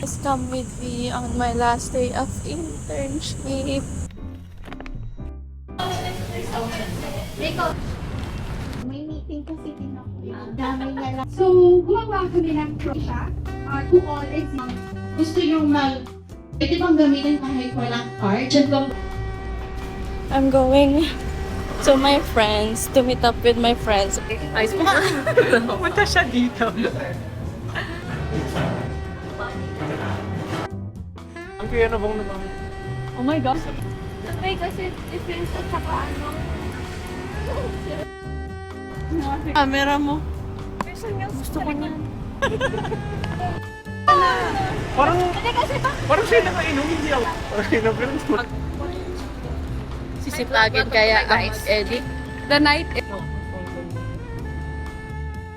Just come with me on my last day of internship. May meeting kasi din ako. Dami niya lang. So, gumawa kami ng project to all exam. Gusto yung pwede bang gamitin kahit walang card? I'm going to my friends to meet up with my friends. Ayos mo. Pumunta siya dito. Ang kaya na bang naman? Oh my God. Sabay kasi difference at saka ano. Camera mo. Gusto ko niya. Parang siya nakainom, hindi ako. Parang nakainom. Sisipagin kaya ang edit. The night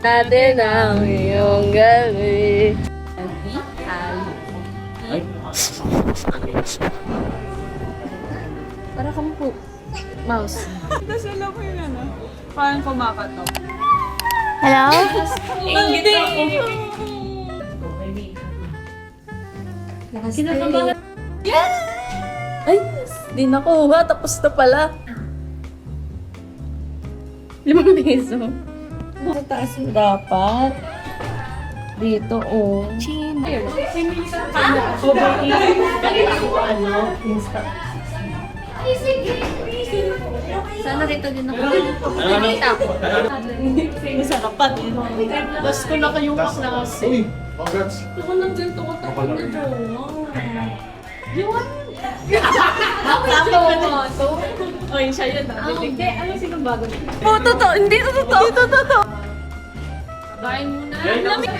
natin ang iyong gabi. Para kang po. Mouse. Tapos alam mo yun ano? Parang kumakatok. Hello? Ingit ako. Kinakabahan. Ay, di nakuha. Tapos na pala. 5 peso. Sa taas mo dapat. Dito, oh. Chin. Sana rito din ako. Nakita ko. Masarapan. Bas ko na kayong class. Uy, congrats. Ako nang ganito ko tapos na jowa. Yun! Oy, siya yun ah. Hindi, ano sinong bago? Oo, totoo. Hindi to totoo. Hindi to totoo. Kain muna. Lamig.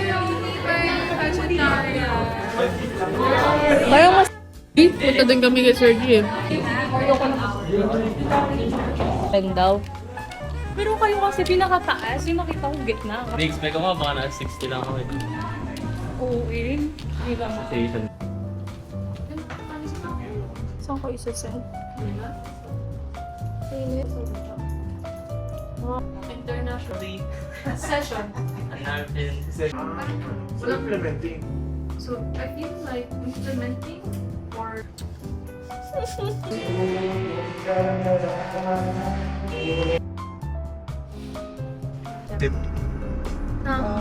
Parang mas... Punta din kami kay Sir Jim. Pen daw. Pero kayo kasi pinakataas, yung nakita ko gitna. Na-expect ko nga, baka na 60 lang ako eh. Oo eh. Hindi ba mo? Station. Saan ko isa-send? Internationally, Session. American. Walang implementing. So, I feel like implementing or... Tip.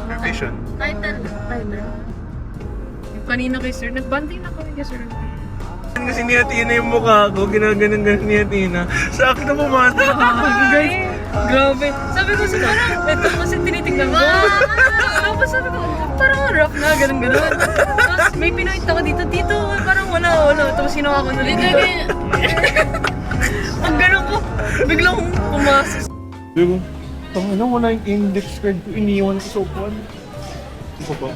Revision. Title. Kanina kay Sir, nagbanding na kami kay Sir. Kasi ni Athena yung mukha ko, ginaganon-ganon ni Athena. Sa akin na pumata. Guys, grabe. Sabi ko sa parang, ito kasi tinitignan ko. Tapos sabi ko, parang rough na, ganun-ganun. Tapos may pinakita ko dito, parang wala. Tapos sinuha ko nulit dito. Ang ganun ko, biglang pumasok. Diba? Tama na, wala yung index card ko iniwan sa sopan. Ano ba?